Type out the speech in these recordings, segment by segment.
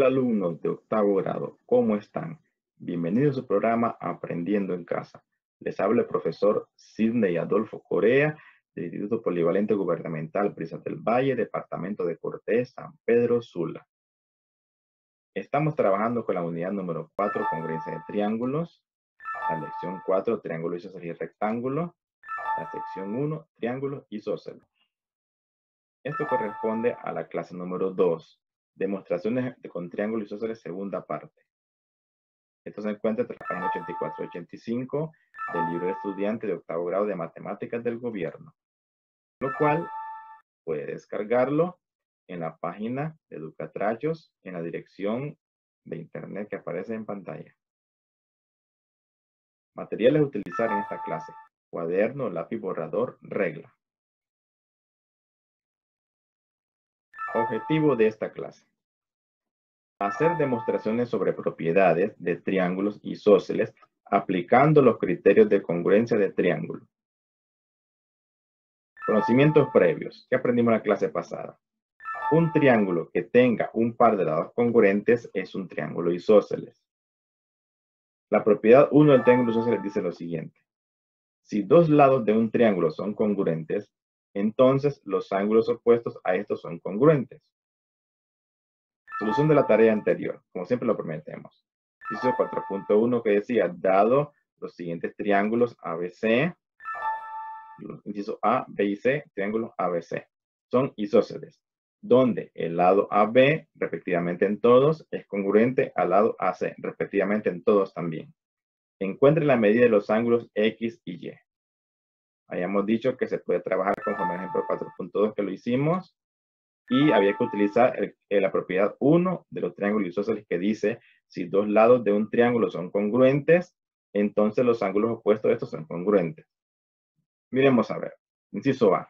Hola alumnos de octavo grado, ¿cómo están? Bienvenidos a su programa Aprendiendo en Casa. Les habla el profesor Sidney Adolfo Corea del Instituto Polivalente Gubernamental Brisas del Valle, Departamento de Cortés, San Pedro Sula. Estamos trabajando con la unidad número 4, congruencia de triángulos, la lección 4, triángulo isósceles y rectángulo, la sección 1, triángulo isósceles. Esto corresponde a la clase número 2. Demostraciones con triángulo isósceles, segunda parte. Esto se encuentra entre la página 84 y 85 del libro de estudiante de octavo grado de matemáticas del gobierno, lo cual puede descargarlo en la página de Educatrachos en la dirección de internet que aparece en pantalla. Materiales a utilizar en esta clase: cuaderno, lápiz, borrador, regla. Objetivo de esta clase: hacer demostraciones sobre propiedades de triángulos isósceles aplicando los criterios de congruencia de triángulo. Conocimientos previos. ¿Qué aprendimos en la clase pasada? Un triángulo que tenga un par de lados congruentes es un triángulo isósceles. La propiedad 1 del triángulo isósceles dice lo siguiente: si dos lados de un triángulo son congruentes, entonces los ángulos opuestos a estos son congruentes. Solución de la tarea anterior, como siempre lo prometemos. Ejercicio 4.1 que decía, dado los siguientes triángulos ABC, inciso A, B y C, triángulos ABC, son isósceles, donde el lado AB, respectivamente en todos, es congruente al lado AC, respectivamente en todos también. Encuentre la medida de los ángulos X y Y. Habíamos dicho que se puede trabajar conforme al ejemplo 4.2 que lo hicimos, y había que utilizar la propiedad 1 de los triángulos isósceles que dice, si dos lados de un triángulo son congruentes, entonces los ángulos opuestos de estos son congruentes. Miremos a ver. Inciso A.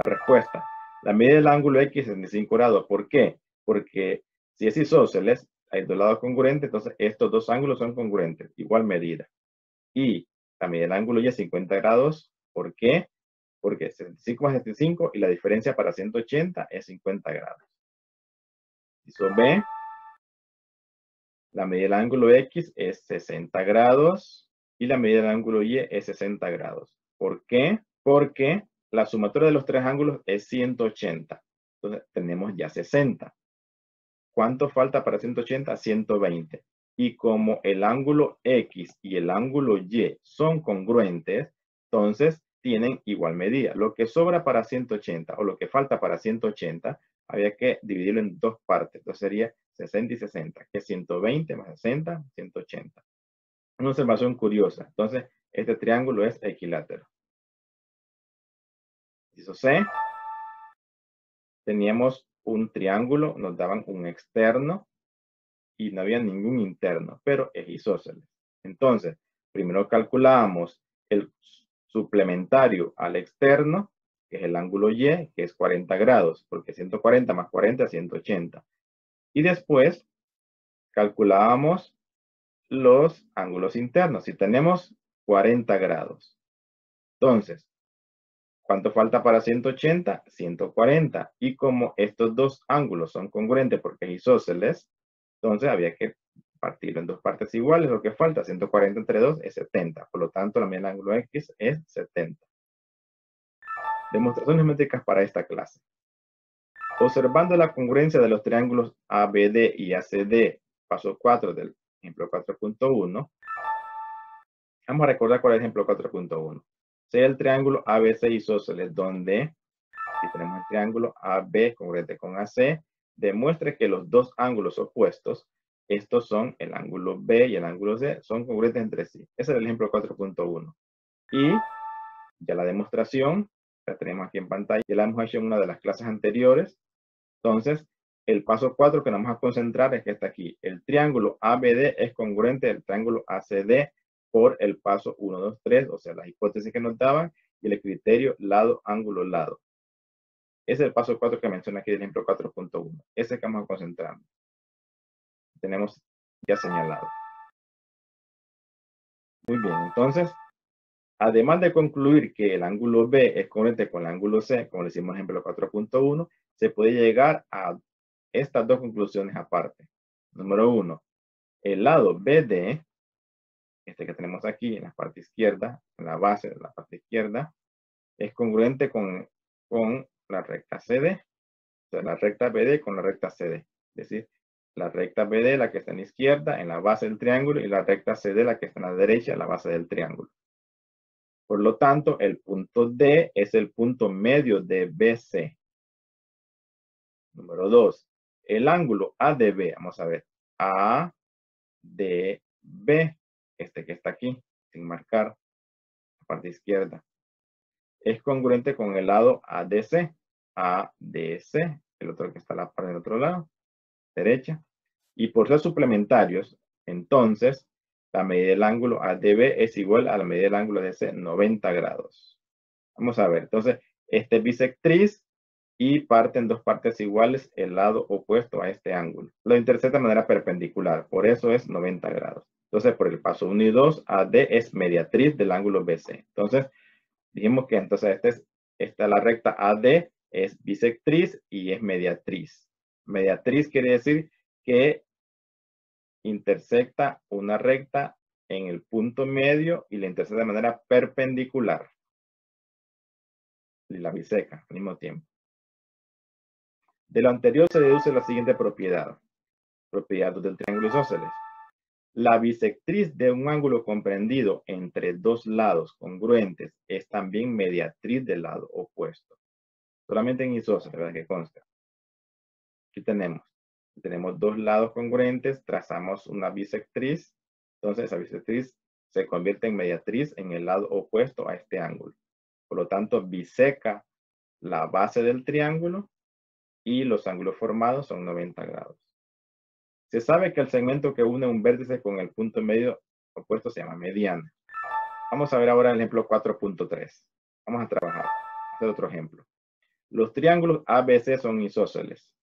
La respuesta: la medida del ángulo X es 65 grados. ¿Por qué? Porque si es isósceles, hay dos lados congruentes, entonces estos dos ángulos son congruentes, igual medida. Y la medida del ángulo Y es 50 grados. ¿Por qué? Porque 75 más 75 y la diferencia para 180 es 50 grados. Inciso B. La medida del ángulo X es 60 grados y la medida del ángulo Y es 60 grados. ¿Por qué? Porque la sumatoria de los tres ángulos es 180. Entonces tenemos ya 60. ¿Cuánto falta para 180? 120. Y como el ángulo X y el ángulo Y son congruentes, entonces tienen igual medida. Lo que sobra para 180 o lo que falta para 180, había que dividirlo en dos partes. Entonces sería 60 y 60, que es 120 más 60, 180. Una observación curiosa. Entonces, este triángulo es equilátero. Inciso C. Teníamos un triángulo, nos daban un externo y no había ningún interno, pero es isósceles. Entonces, primero calculamos el suplementario al externo, que es el ángulo Y, que es 40 grados, porque 140 más 40 es 180. Y después calculábamos los ángulos internos. Si tenemos 40 grados, entonces, ¿cuánto falta para 180? 140. Y como estos dos ángulos son congruentes porque es isósceles, entonces había que partirlo en dos partes iguales. Lo que falta, 140 entre 2 es 70. Por lo tanto, la medida del ángulo X es 70. Demostraciones métricas para esta clase. Observando la congruencia de los triángulos ABD y ACD, paso 4 del ejemplo 4.1, vamos a recordar cuál es el ejemplo 4.1. Sea el triángulo ABC isósceles, donde, si tenemos el triángulo AB congruente con AC, demuestre que los dos ángulos opuestos, estos son el ángulo B y el ángulo C, son congruentes entre sí. Ese es el ejemplo 4.1. Y ya la demostración, la tenemos aquí en pantalla, ya la hemos hecho en una de las clases anteriores. Entonces, el paso 4 que nos vamos a concentrar es que está aquí. El triángulo ABD es congruente al triángulo ACD por el paso 1, 2, 3, o sea, las hipótesis que nos daban y el criterio lado, ángulo, lado. Ese es el paso 4 que menciona aquí del ejemplo 4.1. Ese que vamos a concentrar. Tenemos ya señalado. Muy bien, entonces, además de concluir que el ángulo B es congruente con el ángulo C, como le hicimos en el ejemplo 4.1, se puede llegar a estas dos conclusiones aparte. Número 1. El lado BD, este que tenemos aquí en la parte izquierda, en la base de la parte izquierda, es congruente con la recta CD. O sea, la recta BD con la recta CD. Es decir, la recta BD, la que está en la izquierda, en la base del triángulo, y la recta CD, la que está en la derecha, en la base del triángulo. Por lo tanto, el punto D es el punto medio de BC. Número 2. El ángulo ADB, vamos a ver, ADB, este que está aquí, sin marcar, la parte izquierda, es congruente con el lado ADC. ADC, el otro que está la parte del otro lado, derecha. Y por ser suplementarios, entonces, la medida del ángulo ADB es igual a la medida del ángulo ADC, 90 grados. Vamos a ver, entonces, este es bisectriz y parte en dos partes iguales el lado opuesto a este ángulo. Lo intersecta de manera perpendicular, por eso es 90 grados. Entonces, por el paso 1 y 2, AD es mediatriz del ángulo BC. Entonces, dijimos que entonces esta la recta AD es bisectriz y es mediatriz. Mediatriz quiere decir que intersecta una recta en el punto medio y la intersecta de manera perpendicular. Y la biseca al mismo tiempo. De lo anterior se deduce la siguiente propiedad. Propiedad del triángulo isósceles. La bisectriz de un ángulo comprendido entre dos lados congruentes es también mediatriz del lado opuesto. Solamente en isósceles, ¿verdad? Que consta. Aquí tenemos dos lados congruentes, trazamos una bisectriz. Entonces esa bisectriz se convierte en mediatriz en el lado opuesto a este ángulo. Por lo tanto, biseca la base del triángulo y los ángulos formados son 90 grados. Se sabe que el segmento que une un vértice con el punto medio opuesto se llama mediana. Vamos a ver ahora el ejemplo 4.3. Vamos a trabajar. Este es otro ejemplo. Los triángulos ABC son isósceles.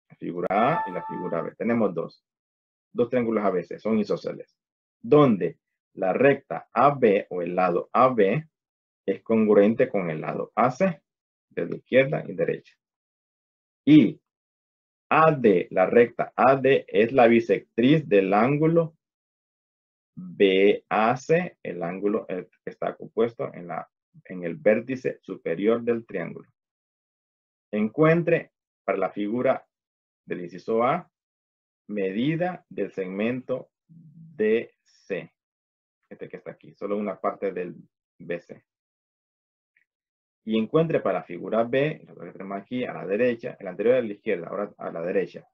La figura A y la figura B. Tenemos dos triángulos ABC, son isósceles, donde la recta AB o el lado AB es congruente con el lado AC, desde izquierda y derecha. Y AD, la recta AD es la bisectriz del ángulo BAC, el ángulo que está compuesto en el vértice superior del triángulo. Encuentre para la figura del inciso A, medida del segmento DC. Este que está aquí, solo una parte del BC. Y encuentre para la figura B, lo que tenemos aquí a la derecha, el anterior a la izquierda, ahora a la derecha,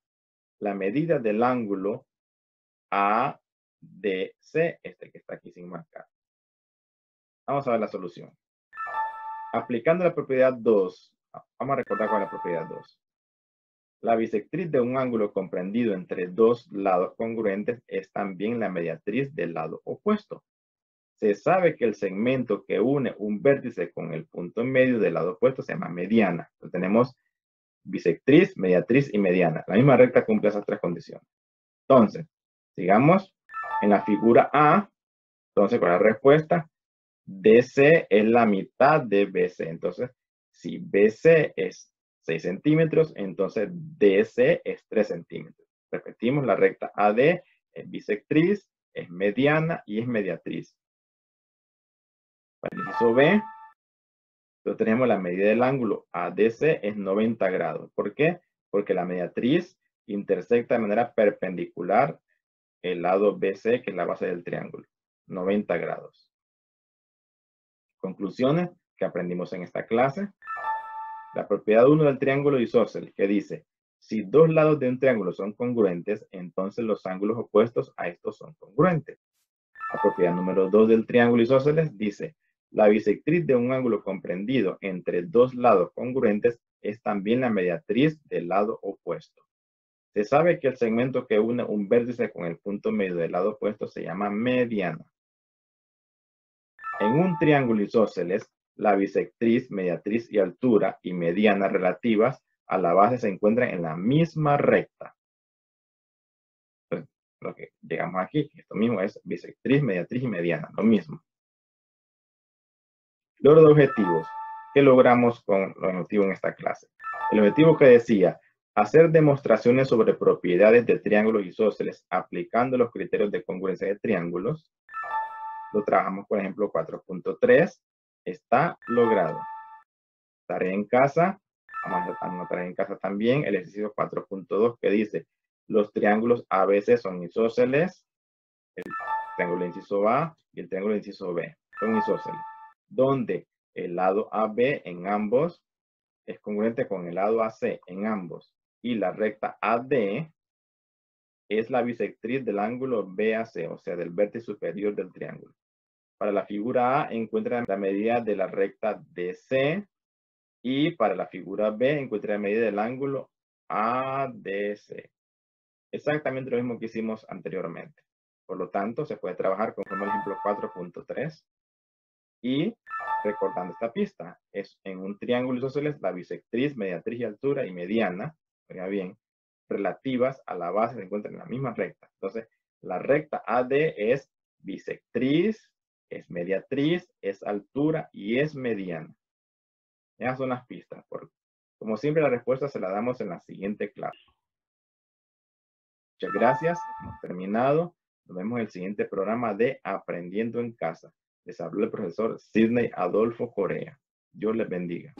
la medida del ángulo ADC, este que está aquí sin marcar. Vamos a ver la solución. Aplicando la propiedad 2, vamos a recordar cuál es la propiedad 2. La bisectriz de un ángulo comprendido entre dos lados congruentes es también la mediatriz del lado opuesto. Se sabe que el segmento que une un vértice con el punto en medio del lado opuesto se llama mediana. Entonces tenemos bisectriz, mediatriz y mediana. La misma recta cumple esas tres condiciones. Entonces, sigamos en la figura A. Entonces, con la respuesta, DC es la mitad de BC. Entonces, si BC es 6 centímetros, entonces DC es 3 centímetros. Repetimos, la recta AD es bisectriz, es mediana y es mediatriz. Para el inciso B, entonces tenemos la medida del ángulo ADC es 90 grados. ¿Por qué? Porque la mediatriz intersecta de manera perpendicular el lado BC, que es la base del triángulo. 90 grados. Conclusiones que aprendimos en esta clase. La propiedad 1 del triángulo isósceles, que dice, si dos lados de un triángulo son congruentes, entonces los ángulos opuestos a estos son congruentes. La propiedad número 2 del triángulo isósceles dice, la bisectriz de un ángulo comprendido entre dos lados congruentes es también la mediatriz del lado opuesto. Se sabe que el segmento que une un vértice con el punto medio del lado opuesto se llama mediana. En un triángulo isósceles, la bisectriz, mediatriz y altura y mediana relativas a la base se encuentran en la misma recta. Entonces, lo que llegamos aquí, esto mismo es bisectriz, mediatriz y mediana, lo mismo. Logro de objetivos. ¿Qué logramos con los objetivos en esta clase? El objetivo que decía, Hacer demostraciones sobre propiedades de triángulos isósceles aplicando los criterios de congruencia de triángulos. Lo trabajamos, por ejemplo, 4.3. Está logrado. Tarea en casa. Vamos a anotar en casa también el ejercicio 4.2 que dice: los triángulos ABC son isósceles. El triángulo de inciso A y el triángulo de inciso B son isósceles, donde el lado AB en ambos es congruente con el lado AC en ambos, y la recta AD es la bisectriz del ángulo BAC, o sea, del vértice superior del triángulo. Para la figura A encuentra la medida de la recta DC, y para la figura B encuentra la medida del ángulo ADC. Exactamente lo mismo que hicimos anteriormente. Por lo tanto, se puede trabajar conforme al ejemplo 4.3 y recordando esta pista. Es en un triángulo isósceles la bisectriz, mediatriz y altura y mediana, oiga bien, relativas a la base se encuentran en la misma recta. Entonces, la recta AD es bisectriz, es mediatriz, es altura y es mediana. Esas son las pistas. Como siempre, la respuesta se la damos en la siguiente clase. Muchas gracias. Hemos terminado. Nos vemos en el siguiente programa de Aprendiendo en Casa. Les habló el profesor Sidney Adolfo Correa. Dios les bendiga.